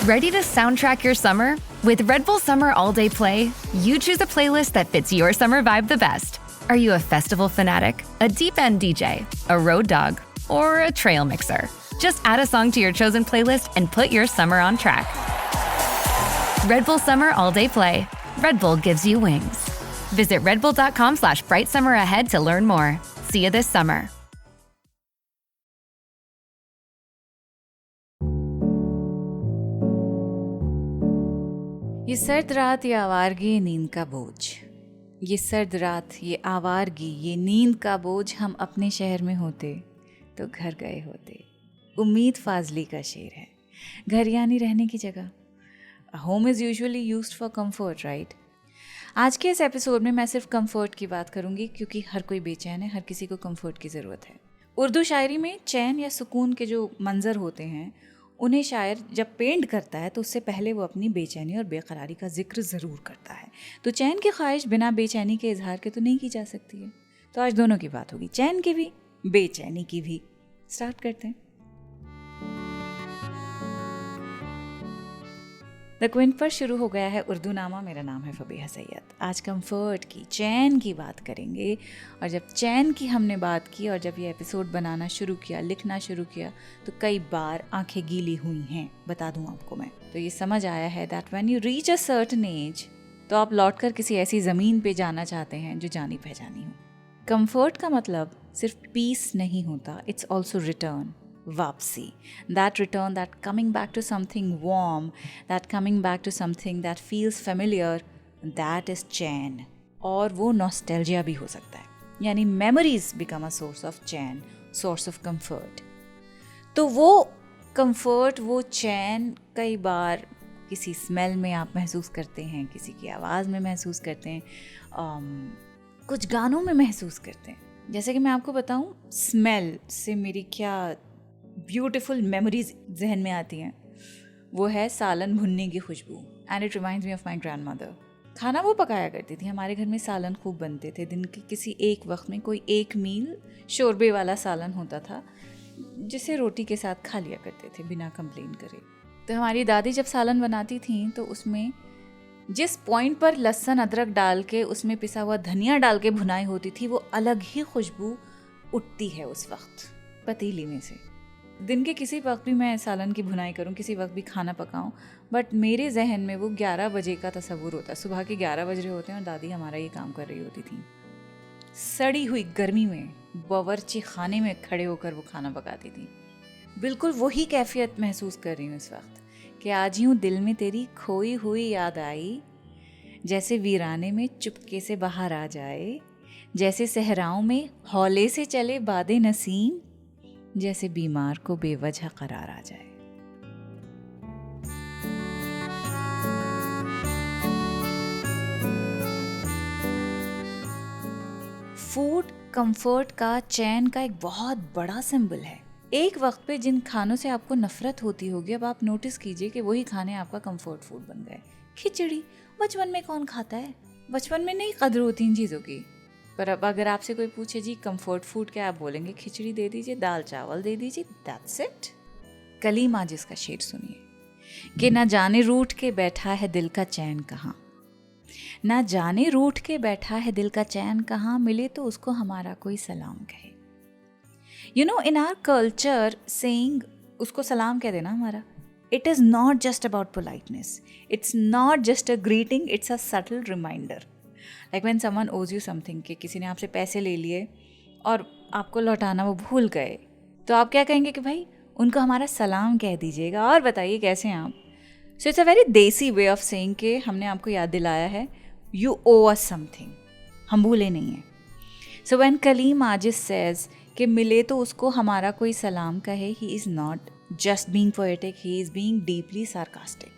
Ready to soundtrack your summer? With Red Bull Summer All Day Play, you choose a playlist that fits your summer vibe the best. Are you a festival fanatic, a deep end DJ, a road dog, or a trail mixer? Just add a song to your chosen playlist and put your summer on track. Red Bull Summer All Day Play. Red Bull gives you wings. Visit redbull.com/brightsummer ahead to learn more. See you this summer. ये सर्द रात, ये आवारगी, नींद का बोझ। ये सर्द रात, ये आवारगी, ये नींद का बोझ हम अपने शहर में होते तो घर गए होते। उम्मीद फाजली का शेर है। घर यानी रहने की जगह। Home is usually used for comfort, right? आज के इस एपिसोड में मैं सिर्फ कंफर्ट की बात करूंगी क्योंकि हर कोई बेचैन है, हर किसी को कंफर्ट की ज़रूरत है। उर्दू शायरी में चैन या सुकून के जो मंजर होते हैं उन्हें शायर जब पेंट करता है तो उससे पहले वो अपनी बेचैनी और बेकरारी का जिक्र ज़रूर करता है। तो चैन की ख्वाहिश बिना बेचैनी के इजहार के तो नहीं की जा सकती है। तो आज दोनों की बात होगी, चैन की भी, बेचैनी की भी। स्टार्ट करते हैं। द क्विंट पर शुरू हो गया है उर्दू नामा। मेरा नाम है फबीहा सैयद। आज कंफर्ट की, चैन की बात करेंगे। और जब चैन की हमने बात की और जब ये एपिसोड बनाना शुरू किया, लिखना शुरू किया, तो कई बार आंखें गीली हुई हैं। बता दूं आपको मैं, तो ये समझ आया है that when you reach a certain age तो आप लौटकर किसी ऐसी ज़मीन पे जाना चाहते हैं जो जानी पहचानी हो। कंफर्ट का मतलब सिर्फ पीस नहीं होता, इट्स ऑल्सो रिटर्न, वापसी। That return, that coming back to something warm, that coming back to something that feels familiar, that is चैन। और वो नॉस्टैल्जिया भी हो सकता है, यानी memories become a source of chain, source of comfort। तो वो comfort, वो चैन कई बार किसी स्मेल में आप महसूस करते हैं, किसी की आवाज़ में महसूस करते हैं, कुछ गानों में महसूस करते हैं। जैसे कि मैं आपको बताऊं, स्मेल से मेरी क्या ब्यूटीफुल मेमोरीज जहन में आती हैं। वो है सालन भुनने की खुशबू, and it reminds me of my grandmother. खाना वो पकाया करती थी। हमारे घर में सालन खूब बनते थे। दिन के किसी एक वक्त में कोई एक मील शोरबे वाला सालन होता था जिसे रोटी के साथ खा लिया करते थे बिना कंप्लेन करे। तो हमारी दादी जब सालन बनाती थी तो उसमें जिस पॉइंट पर लहसुन अदरक डाल के उसमें पिसा हुआ धनिया डाल के भुनाई होती थी, वो अलग ही खुशबू उठती है उस वक्त पतीली में से। दिन के किसी वक्त भी मैं सालन की भुनाई करूं, किसी वक्त भी खाना पकाऊं, बट मेरे जहन में वो 11 बजे का तस्वुर होता है। सुबह के 11 बज रहे होते हैं और दादी हमारा ये काम कर रही होती थी। सड़ी हुई गर्मी में बावर्ची खाने में खड़े होकर वो खाना पकाती थी। बिल्कुल वही कैफियत महसूस कर रही हूँ इस वक्त कि आज यूँ दिल में तेरी खोई हुई याद आई, जैसे वीराने में चुपके से बाहर आ जाए, जैसे सहराओं में हौले से चले बादे नसीम, जैसे बीमार को बेवजह करार आ जाए। फूड कंफर्ट का, चैन का एक बहुत बड़ा सिंबल है। एक वक्त पे जिन खानों से आपको नफरत होती होगी, अब आप नोटिस कीजिए कि वही खाने आपका कंफर्ट फूड बन गए। खिचड़ी बचपन में कौन खाता है? बचपन में नहीं कदर होती इन चीज़ों की। पर अब अगर आपसे कोई पूछे जी कंफर्ट फूड क्या, आप बोलेंगे खिचड़ी दे दीजिए, दाल चावल दे दीजिए, दैट्स इट। कलीम माजिद का शेर सुनिए कि ना जाने रूठ के बैठा है दिल का चैन कहाँ, ना जाने रूठ के बैठा है दिल का चैन कहाँ, मिले तो उसको हमारा कोई सलाम कहे। You know, in our culture saying उसको सलाम कह देना हमारा, it is not just about politeness, it's not just a greeting, it's a subtle reminder. Like when someone owes you something, कि किसी ने आपसे पैसे ले लिए और आपको लौटाना वो भूल गए, तो आप क्या कहेंगे कि भाई उनको हमारा सलाम कह दीजिएगा और बताइए कैसे हैं आप। सो इट्स अ वेरी देसी वे ऑफ सेइंग कि हमने आपको याद दिलाया है, यू ओ अस समथिंग, हम भूले नहीं हैं। So when Kaleem Majid says कि मिले तो उसको हमारा कोई सलाम कहे, he is not just being poetic, he is being deeply sarcastic.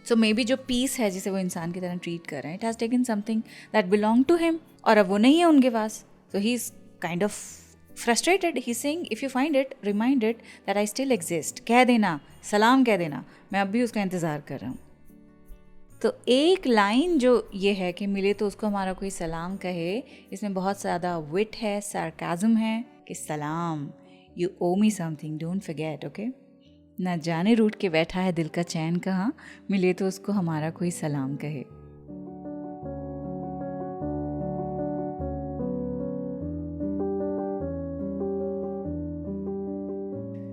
So maybe जो पीस है जिसे वो इंसान की तरह ट्रीट कर रहे हैं, it has taken something that belong to him, और अब वो नहीं है उनके पास, तो he is kind of frustrated. He saying if you find it, remind it that I still exist. कह देना, सलाम कह देना, मैं अब भी उसका इंतज़ार कर रहा हूँ। तो एक लाइन जो ये है कि मिले तो उसको हमारा कोई सलाम कहे, इसमें बहुत ज़्यादा विट है, सार्काज़म है कि सलाम, you owe me something, don't forget, okay. न जाने रूठ के बैठा है दिल का चैन कहाँ, मिले तो उसको हमारा कोई सलाम कहे।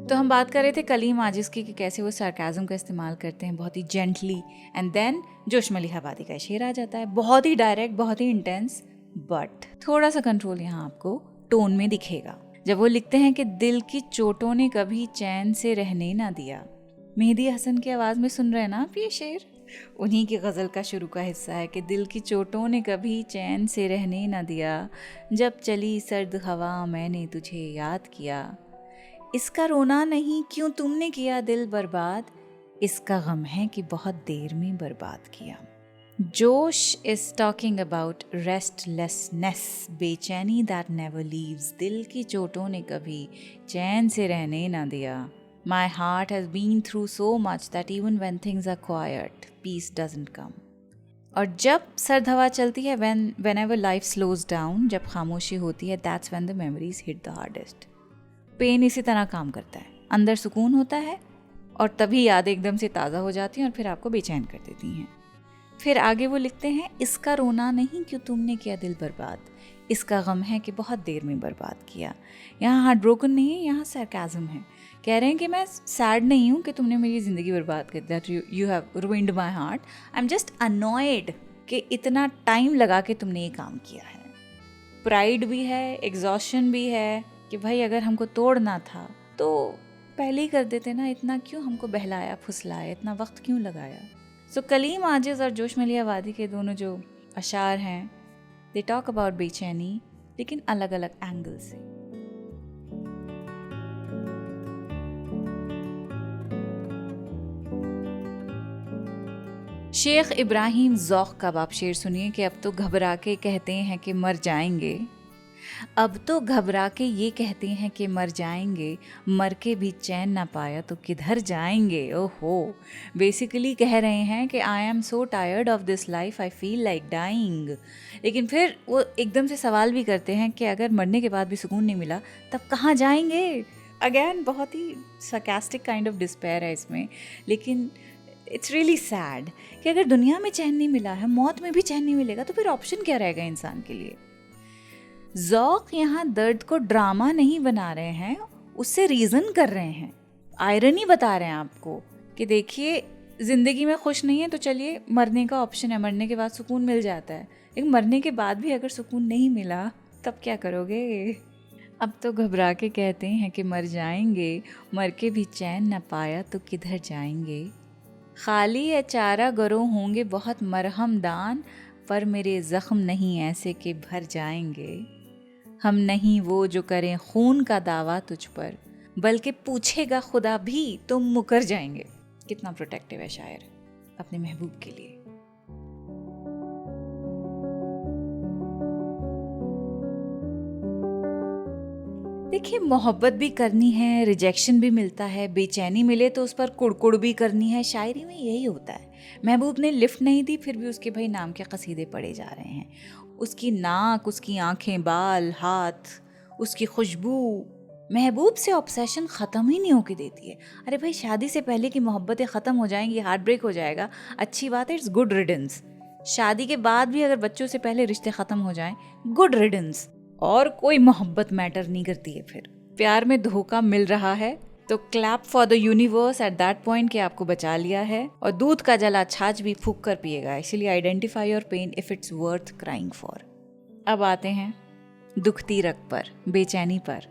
तो हम बात कर रहे थे कलीम आजिज़ की कि कैसे वो सार्काज़म का इस्तेमाल करते हैं बहुत ही जेंटली, एंड देन जोश मलिक आबादी का शेर आ जाता है, बहुत ही डायरेक्ट, बहुत ही इंटेंस, बट थोड़ा सा कंट्रोल यहाँ आपको टोन में दिखेगा। जब वो लिखते हैं कि दिल की चोटों ने कभी चैन से रहने ना दिया। मेहदी हसन की आवाज़ में सुन रहे हैं ना आप ये शेर? उन्हीं की गज़ल का शुरू का हिस्सा है कि दिल की चोटों ने कभी चैन से रहने ना दिया, जब चली सर्द हवा मैंने तुझे याद किया। इसका रोना नहीं क्यों तुमने किया दिल बर्बाद, इसका गम है कि बहुत देर में बर्बाद किया। जोश इज टॉकिंग अबाउट रेस्टलेसनेस, बेचैनी दैट नेवर लीव्स। दिल की चोटों ने कभी चैन से रहने ना दिया। My heart has been through so much that even when things are quite peace doesn't come. और जब सर्द हवा चलती है, whenever life slows down, जब खामोशी होती है, that's when the memories hit the hardest। Pain इसी तरह काम करता है, अंदर सुकून होता है और तभी यादें एकदम से ताज़ा हो जाती हैं और फिर आपको बेचैन कर देती हैं। फिर आगे वो लिखते हैं, इसका रोना नहीं क्यों तुमने किया दिल बर्बाद, इसका गम है कि बहुत देर में बर्बाद किया। यहाँ हार्ट ब्रोकन नहीं है, यहाँ सरकाज़म है। कह रहे हैं कि मैं सैड नहीं हूँ कि तुमने मेरी ज़िंदगी बर्बाद कर दिया, that you have ruined my heart. I am just annoyed कि इतना टाइम लगा के तुमने ये काम किया है। प्राइड भी है, एग्जॉशन भी है कि भाई अगर हमको तोड़ना था तो पहले ही कर देते ना, इतना क्यों हमको बहलाया फुसलाया, इतना वक्त क्यों लगाया। सो कलीम आजिज़ और जोश मलिक आबादी के दोनों जो अशार हैं, दे टॉक अबाउट बेचैनी, लेकिन अलग अलग एंगल से। शेख इब्राहिम ज़ौक़ का आप शेर सुनिए कि अब तो घबरा के कहते हैं कि मर जाएंगे, अब तो घबरा के ये कहते हैं कि मर जाएंगे, मर के भी चैन ना पाया तो किधर जाएंगे। ओहो, बेसिकली कह रहे हैं कि I am so tired of this life, I feel like dying. लेकिन फिर वो एकदम से सवाल भी करते हैं कि अगर मरने के बाद भी सुकून नहीं मिला तब कहाँ जाएंगे। अगेन बहुत ही sarcastic काइंड ऑफ डिस्पेयर है इसमें, लेकिन इट्स रियली सैड कि अगर दुनिया में चैन नहीं मिला है, मौत में भी चैन नहीं मिलेगा तो फिर ऑप्शन क्या रहेगा इंसान के लिए। ज़ौक़ यहाँ दर्द को ड्रामा नहीं बना रहे हैं, उससे रीज़न कर रहे हैं, आयरनी बता रहे हैं आपको कि देखिए ज़िंदगी में खुश नहीं है तो चलिए मरने का ऑप्शन है, मरने के बाद सुकून मिल जाता है, लेकिन मरने के बाद भी अगर सुकून नहीं मिला तब क्या करोगे। अब तो घबरा के कहते हैं कि मर जाएंगे, मर के भी चैन न पाया तो किधर जाएंगे। खाली है चारा गरो होंगे बहुत मरहमदान, पर मेरे ज़ख्म नहीं ऐसे कि भर जाएंगे। हम नहीं वो जो करें खून का दावा तुझ पर, बल्कि पूछेगा खुदा भी तो मुकर जाएंगे। कितना प्रोटेक्टिव है शायर अपने महबूब के लिए। देखिए, मोहब्बत भी करनी है, रिजेक्शन भी मिलता है, बेचैनी मिले तो उस पर कुड़कुड़ भी करनी है। शायरी में यही होता है। महबूब ने लिफ्ट नहीं दी, फिर भी उसके भाई नाम के कसीदे पढ़े जा रहे हैं। उसकी नाक, उसकी आंखें, बाल, हाथ, उसकी खुशबू महबूब से ऑब्सेशन ख़त्म ही नहीं होके देती है। अरे भाई, शादी से पहले की मोहब्बतें ख़त्म हो जाएंगी, हार्ट ब्रेक हो जाएगा, अच्छी बात है, इट्स गुड रिडेंस। शादी के बाद भी अगर बच्चों से पहले रिश्ते ख़त्म हो जाएं, गुड रिडेंस। और कोई मोहब्बत मैटर नहीं करती है। फिर प्यार में धोखा मिल रहा है तो clap for the universe at that point कि आपको बचा लिया है। और दूध का जला छाछ भी फूंक कर पिएगा, इसलिए identify your pen if it's worth crying for. अब आते हैं दुखती रग पर, बेचैनी पर।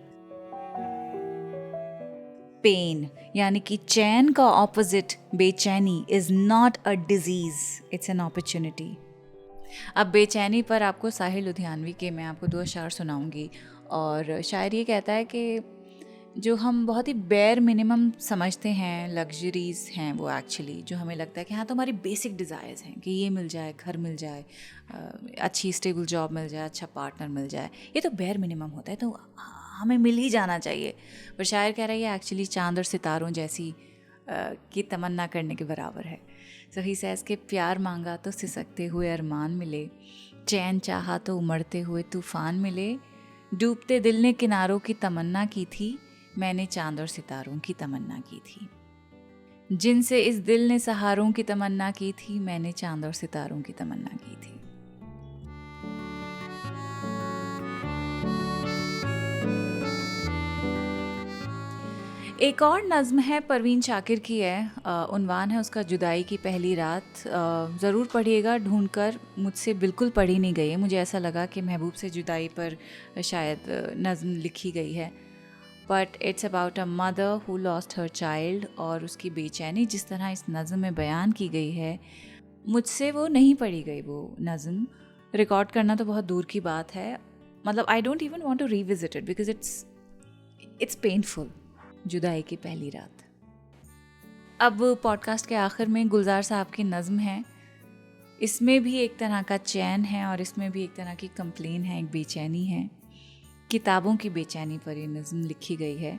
पेन यानी कि चैन का ऑपोजिट बेचैनी is not a disease, it's an opportunity. अब बेचैनी पर आपको साहिल लुधियानवी के मैं आपको 2 अशार सुनाऊंगी। और शायर ये कहता है कि जो हम बहुत ही बेयर मिनिमम समझते हैं, लग्जरीज़ हैं वो एक्चुअली, जो हमें लगता है कि हाँ तो हमारी बेसिक डिज़ायर्स हैं कि ये मिल जाए, घर मिल जाए, अच्छी स्टेबल जॉब मिल जाए, अच्छा पार्टनर मिल जाए, ये तो बेयर मिनिमम होता है, तो हमें मिल ही जाना चाहिए। पर शायर कह रहा है ये एक्चुअली चांद और सितारों जैसी की तमन्ना करने के बराबर है। So he says कि प्यार मांगा तो सिसकते हुए अरमान मिले, चैन चाहा तो उमड़ते हुए तूफान मिले, डूबते दिल ने किनारों की तमन्ना की थी, मैंने चांद और सितारों की तमन्ना की थी। जिनसे इस दिल ने सहारों की तमन्ना की थी, मैंने चांद और सितारों की तमन्ना की थी। एक और नज़्म है, परवीन शाकिर की है, उन्वान है उसका जुदाई की पहली रात। ज़रूर पढ़िएगा ढूंढकर, मुझसे बिल्कुल पढ़ी नहीं गई है। मुझे ऐसा लगा कि महबूब से जुदाई पर शायद नज़्म लिखी गई है, but it's about a mother who lost her child, और उसकी बेचैनी जिस तरह इस नज़्म में बयान की गई है, मुझसे वो नहीं पढ़ी गई। वो नज़्म रिकॉर्ड करना तो बहुत दूर की बात है, मतलब I don't even want to revisit it because it's painful. जुदाई की पहली रात। अब पॉडकास्ट के आखिर में गुलजार साहब की नज़्म है। इसमें भी एक तरह का चैन है और इसमें भी एक तरह की कंप्लेन है, एक बेचैनी है। किताबों की बेचैनी पर ये नज़्म लिखी गई है।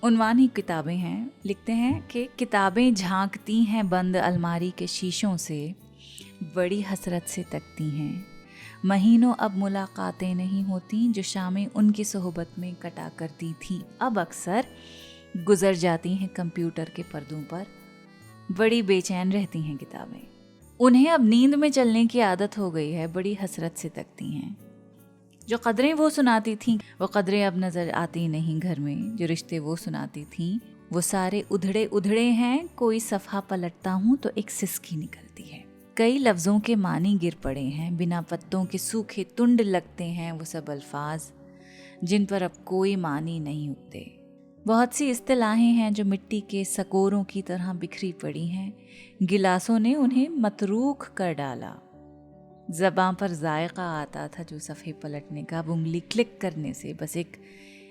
उन्वान ही किताबें हैं। लिखते हैं कि किताबें झांकती हैं बंद अलमारी के शीशों से, बड़ी हसरत से तकती हैं। महीनों अब मुलाकातें नहीं होती जो शामें उनकी सोहबत में कटा करती थी, अब अक्सर गुजर जाती हैं कंप्यूटर के पर्दों पर। बड़ी बेचैन रहती हैं किताबें, उन्हें अब नींद में चलने की आदत हो गई है, बड़ी हसरत से तकती हैं। जो कदरें वो सुनाती थीं वो कदरें अब नज़र आती नहीं घर में, जो रिश्ते वो सुनाती थीं वो सारे उधड़े उधड़े हैं। कोई सफ़हा पलटता हूँ तो एक सिसकी निकलती है। कई लफ्ज़ों के मानी गिर पड़े हैं, बिना पत्तों के सूखे तुंड लगते हैं वो सब अल्फाज, जिन पर अब कोई मानी नहीं उगते। बहुत सी इस्तिलाहें हैं जो मिट्टी के सकोरों की तरह बिखरी पड़ी हैं, गिलासों ने उन्हें मतरूख कर डाला। ज़बां पर जायका आता था जो सफ़े पलटने का, अब उंगली क्लिक करने से बस एक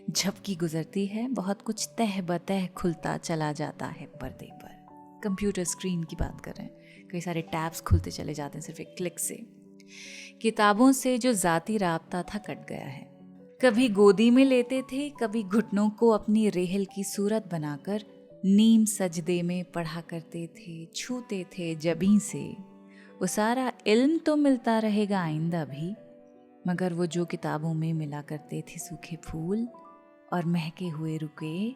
झपकी गुजरती है, बहुत कुछ तह बतह खुलता चला जाता है पर्दे पर। कंप्यूटर स्क्रीन की बात कर रहे हैं, कई सारे टैब्स खुलते चले जाते हैं सिर्फ एक क्लिक से। किताबों से जो ज़ाती राब्ता था कट गया है। कभी गोदी में लेते थे, कभी घुटनों को अपनी रेहल की सूरत बनाकर नीम सजदे में पढ़ा करते थे, छूते थे जबीं से। वो सारा इल्म तो मिलता रहेगा आइंदा भी, मगर वो जो किताबों में मिला करते थे सूखे फूल और महके हुए रुके,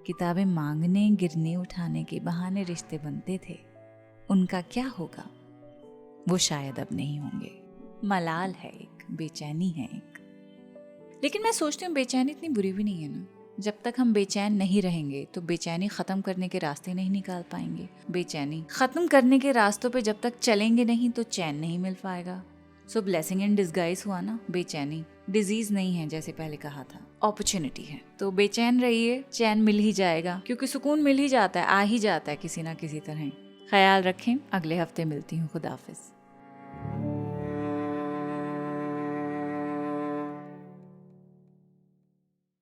किताबें मांगने गिरने उठाने के बहाने रिश्ते बनते थे, उनका क्या होगा? वो शायद अब नहीं होंगे। मलाल है एक, बेचैनी है एक। लेकिन मैं सोचती हूँ बेचैनी इतनी बुरी भी नहीं है ना। जब तक हम बेचैन नहीं रहेंगे तो बेचैनी ख़त्म करने के रास्ते नहीं निकाल पाएंगे। बेचैनी ख़त्म करने के रास्तों पे जब तक चलेंगे नहीं तो चैन नहीं मिल पाएगा। सो ब्लेसिंग इन डिस्गाइज हुआ ना बेचैनी। डिजीज नहीं है जैसे पहले कहा था, अपॉर्चुनिटी है। तो बेचैन रहिए, चैन मिल ही जाएगा, क्योंकि सुकून मिल ही जाता है, आ ही जाता है किसी ना किसी तरह। ख्याल रखें, अगले हफ्ते मिलती हूँ। खुदा हाफिज़।